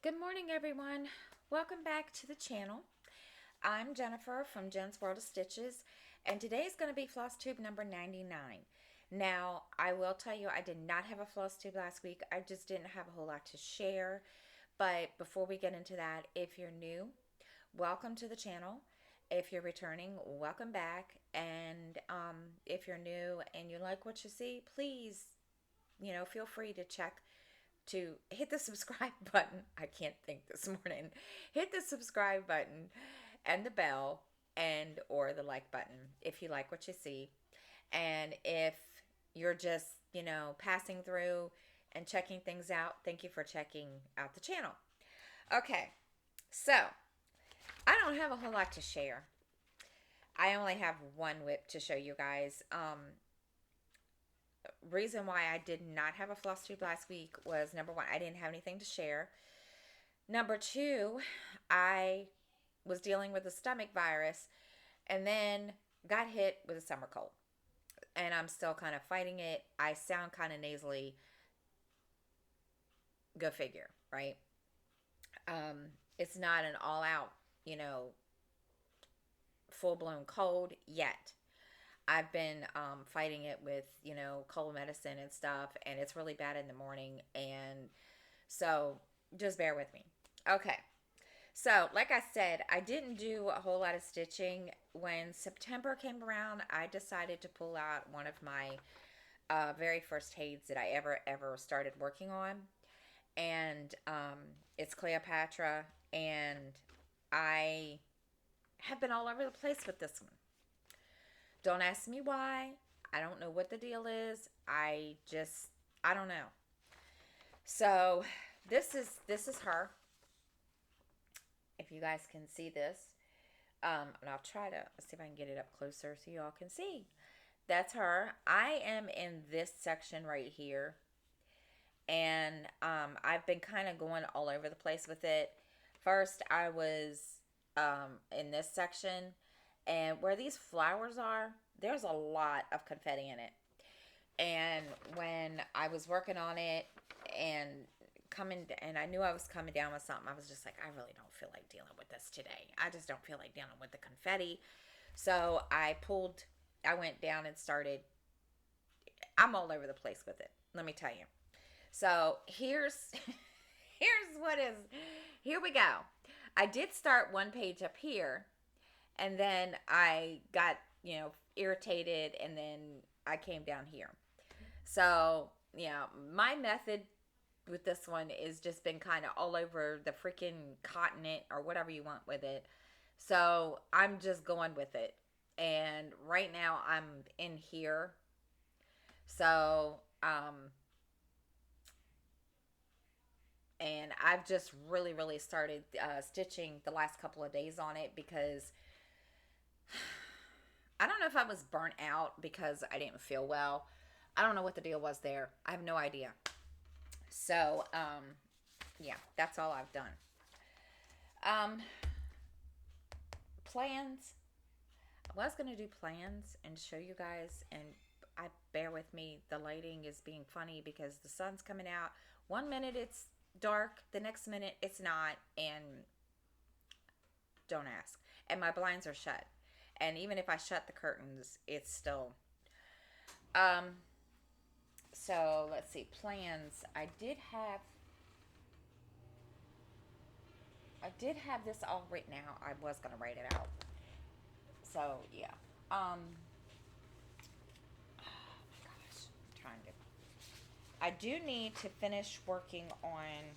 Good morning, everyone. Welcome back to the channel. I'm Jennifer from Jen's World of Stitches, and today's going to be floss tube number 99. Now, I will tell you, I did not have a floss tube last week. I just didn't have a whole lot to share. But before we get into that, if you're new, welcome to the channel. If you're returning, welcome back. And if you're new and you like what you see, please, feel free to hit the subscribe button. I can't think this morning. Hit the subscribe button and the bell and or the like button if you like what you see. And if you're just, passing through and checking things out, thank you for checking out the channel. Okay. So, I don't have a whole lot to share. I only have one WIP to show you guys. Reason why I did not have a floss tube last week was number one, I didn't have anything to share. Number two, I was dealing with a stomach virus and then got hit with a summer cold. And I'm still kind of fighting it. I sound kind of nasally. Go figure, right? It's not an all out, full blown cold yet. I've been fighting it with, cold medicine and stuff, and it's really bad in the morning. And so just bear with me. Okay. So, like I said, I didn't do a whole lot of stitching. When September came around, I decided to pull out one of my very first haids that I ever started working on. And it's Cleopatra. And I have been all over the place with this one. Don't ask me why. I don't know what the deal is. I don't know. So this is her. If you guys can see this, and I'll try to see if I can get it up closer so y'all can see. That's her. I am in this section right here, and I've been kind of going all over the place with it. First, I was in this section, and where these flowers are, there's a lot of confetti in it. And when I was working on it and I knew I was coming down with something, I was just like, I really don't feel like dealing with this today. I just don't feel like dealing with the confetti. So I went down and started, I'm all over the place with it. Let me tell you. So here's, here we go. I did start one page up here, and then I got, irritated, and then I came down here. So, yeah, my method with this one is just been kind of all over the freaking continent or whatever you want with it. So, I'm just going with it. And right now I'm in here. So, and I've just really started stitching the last couple of days on it because I don't know if I was burnt out because I didn't feel well. I don't know what the deal was there. I have no idea. So, yeah, that's all I've done. Um, Plans. I was going to do plans and show you guys, and bear with me. The lighting is being funny because the sun's coming out. One minute it's dark, the next minute it's not, and don't ask. And my blinds are shut. And even if I shut the curtains, it's still um so let's see, plans. I did have this all written out. I was gonna write it out. So yeah. Oh my gosh. I'm trying to I do need to finish working on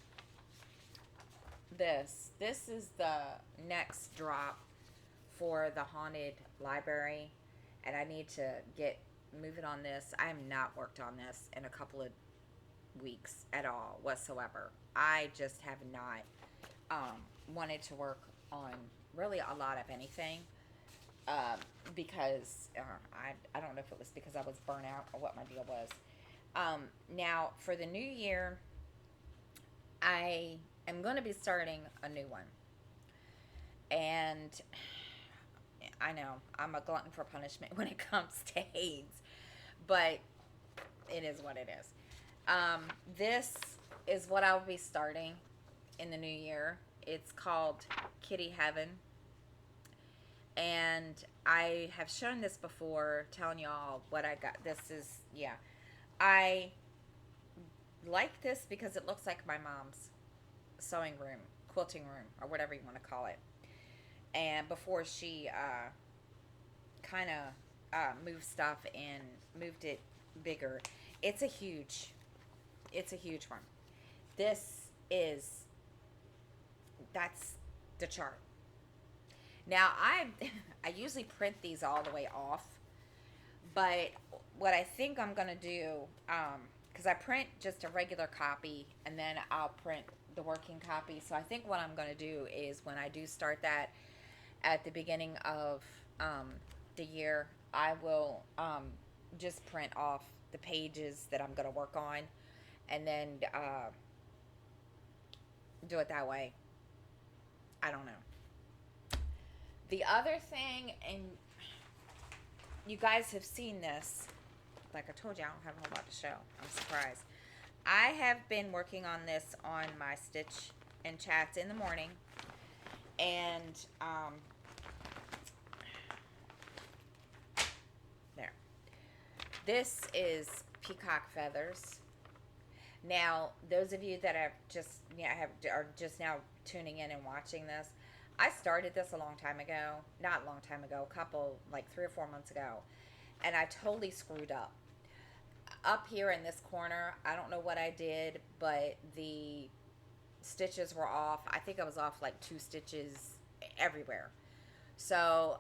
this. This is the next drop for the haunted library, and I need to get moving on this. I have not worked on this in a couple of weeks at all whatsoever. I just have not wanted to work on really a lot of anything because I don't know if it was because I was burnt out or what my deal was. Now, for the new year, I am going to be starting a new one. And I know I'm a glutton for punishment when it comes to AIDS, but it is what it is. This is what I'll be starting in the new year. It's called Kitty Heaven. And I have shown this before, telling y'all what I got. This is, yeah. I like this because it looks like my mom's sewing room, quilting room, or whatever you want to call it. And before she kind of moved stuff and moved it bigger, it's a huge one. This is, that's the chart. Now I usually print these all the way off, but what I think I'm gonna do, because I print just a regular copy and then I'll print the working copy. So I think what I'm gonna do is when I do start that at the beginning of the year, I will just print off the pages that I'm gonna work on, and then do it that way. I don't know. The other thing, and you guys have seen this, like I told you, I don't have a whole lot to show. I'm surprised. I have been working on this on my Stitch and Chats in the morning, and there. This is peacock feathers. Now, those of you that are just now tuning in and watching this, I started this a long time ago. Not a long time ago, a couple, like 3 or 4 months ago. And I totally screwed up. Up here in this corner, I don't know what I did, but the stitches were off. I think I was off like 2 stitches everywhere. So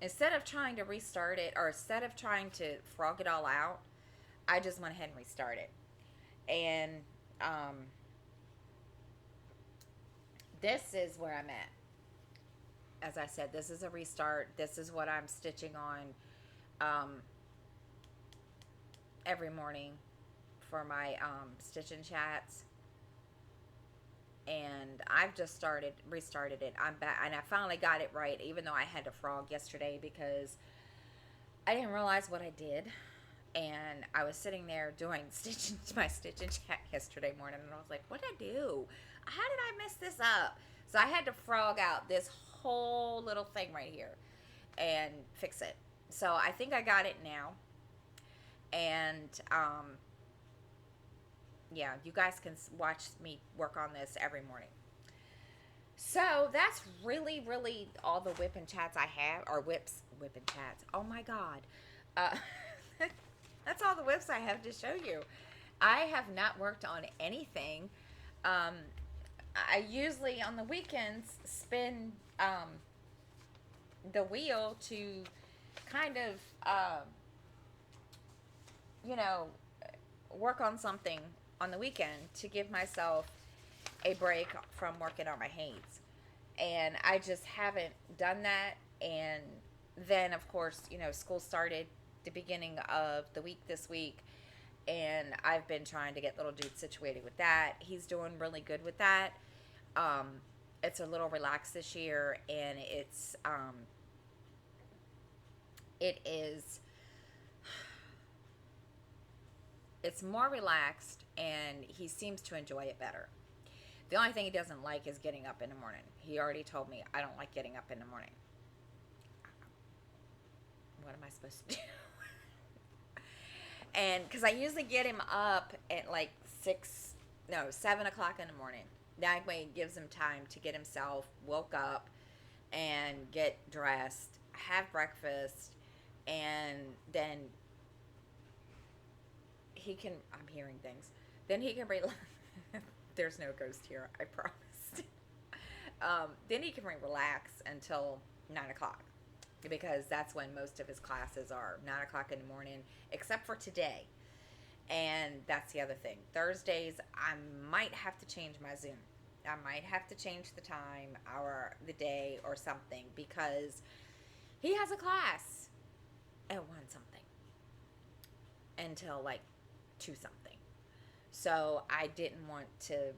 instead of trying to restart it, or instead of trying to frog it all out, I just went ahead and restarted. And this is where I'm at. As I said, this is a restart. This is what I'm stitching on every morning for my Stitch and Chats. And I've just restarted it. I'm back, and I finally got it right, even though I had to frog yesterday because I didn't realize what I did. And I was sitting there doing my Stitch and Chat yesterday morning, and I was like, what did I do? How did I mess this up? So I had to frog out this whole little thing right here and fix it. So I think I got it now. And yeah, you guys can watch me work on this every morning. So that's really, really all the WIP and Chats I have, or WIP and Chats. Oh my God. That's all the WIPs I have to show you. I have not worked on anything. I usually on the weekends spin the wheel to kind of, work on something on the weekend to give myself a break from working on my Hanes. And I just haven't done that. And then, of course, school started the beginning of the week this week, and I've been trying to get little dude situated with that. He's doing really good with that. It's a little relaxed this year, and it's more relaxed, and he seems to enjoy it better. The only thing he doesn't like is getting up in the morning. He already told me, I don't like getting up in the morning. What am I supposed to do? And because I usually get him up at like 7 o'clock in the morning. That way it gives him time to get himself woke up and get dressed, have breakfast, and then he can, I'm hearing things, then he can relax. There's no ghost here, I promise. Then he can relax until 9 o'clock. Because that's when most of his classes are, 9 o'clock in the morning, except for today. And that's the other thing. Thursdays, I might have to change my Zoom. I might have to change the time or the day or something, because he has a class at 1 something until like 2 something. So I didn't want to,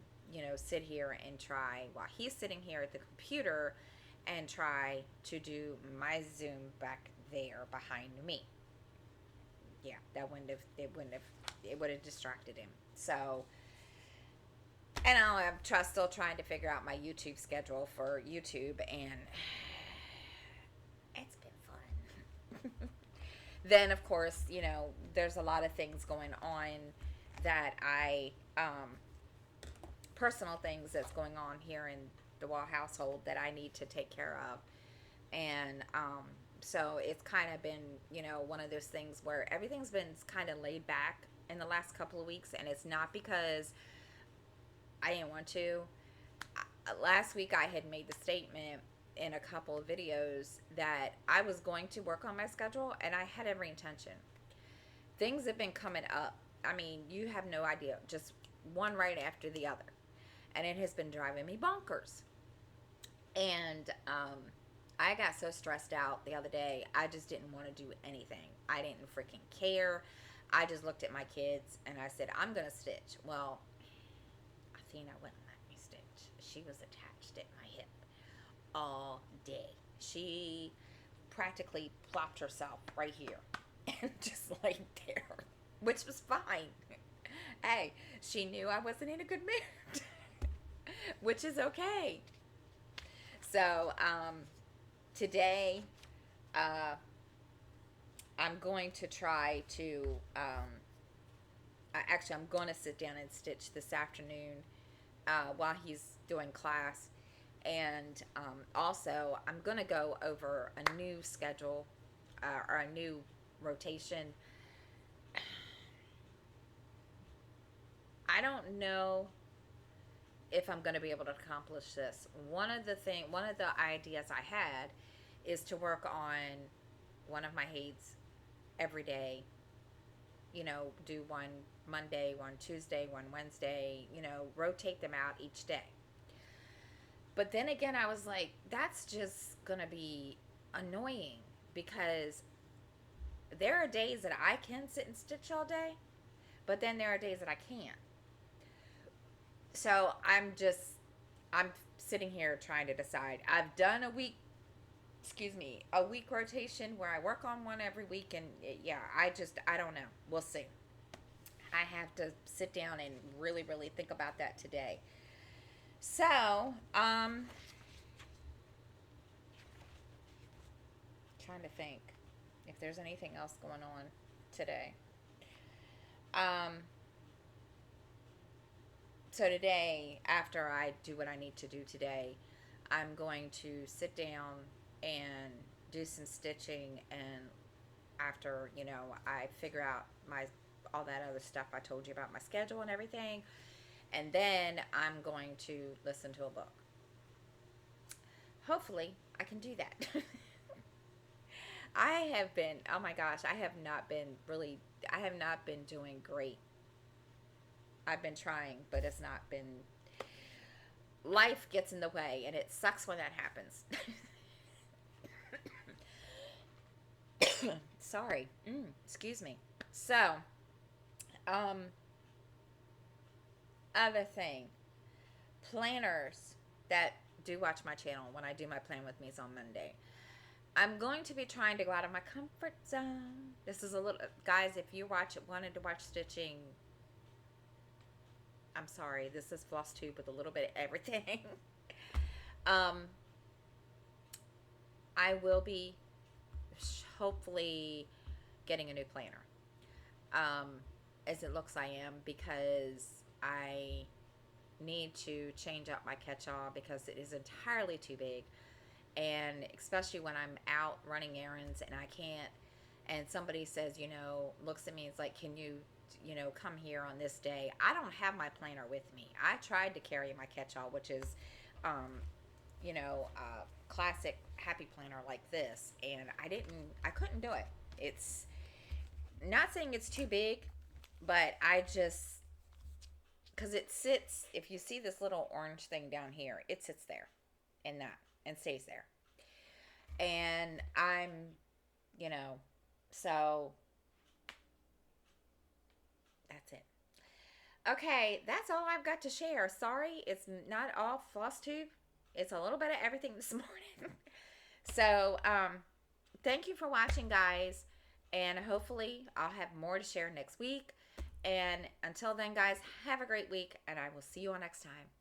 sit here and try while he's sitting here at the computer and try to do my Zoom back there behind me. Yeah, it would have distracted him. So And I'm still trying to figure out my YouTube schedule for YouTube, and it's been fun. Then, of course, there's a lot of things going on that personal things that's going on here in the Wall household that I need to take care of. And so it's kind of been, one of those things where everything's been kind of laid back in the last couple of weeks. And it's not because I didn't want to. Last week I had made the statement in a couple of videos that I was going to work on my schedule, and I had every intention. Things have been coming up. I mean, you have no idea. Just one right after the other. And it has been driving me bonkers. And I got so stressed out the other day, I just didn't want to do anything. I didn't freaking care. I just looked at my kids and I said, I'm going to stitch. Well, Athena wouldn't let me stitch. She was attached at my hip all day. She practically plopped herself right here and just laid there, which was fine. Hey, she knew I wasn't in a good mood, which is okay. So, today, I'm going to try to, actually, I'm going to sit down and stitch this afternoon while he's doing class. And also, I'm going to go over a new schedule or a new rotation. I don't know if I'm going to be able to accomplish this. One of the ideas I had is to work on one of my heights every day. Do one Monday, one Tuesday, one Wednesday, rotate them out each day. But then again, I was like, that's just going to be annoying, because there are days that I can sit and stitch all day, but then there are days that I can't. So I'm sitting here trying to decide. I've done a week rotation where I work on one every week, and I don't know. We'll see. I have to sit down and really, really think about that today. So, trying to think if there's anything else going on today. So today, after I do what I need to do today, I'm going to sit down and do some stitching, and after, I figure out all that other stuff I told you about, my schedule and everything, and then I'm going to listen to a book. Hopefully, I can do that. I have been doing great. I've been trying, but it's not been. Life gets in the way, and it sucks when that happens. Sorry. Excuse me. So, other thing. Planners that do watch my channel when I do my plan with me's on Monday. I'm going to be trying to go out of my comfort zone. This is a little, guys, if you wanted to watch stitching, I'm sorry, this is Flosstube with a little bit of everything. I will be hopefully getting a new planner. As it looks I am, because I need to change out my catch-all because it is entirely too big. And especially when I'm out running errands and I can't, and somebody says, looks at me and is like, can you come here on this day? I don't have my planner with me. I tried to carry my catch-all, which is, a classic happy planner like this, and I couldn't do it. It's not saying it's too big, but because it sits, if you see this little orange thing down here, it sits there and stays there. And I'm, so that's it. Okay, that's all I've got to share. Sorry, it's not all Flosstube. It's a little bit of everything this morning. So, thank you for watching, guys. And hopefully I'll have more to share next week. And until then, guys, have a great week, and I will see you all next time.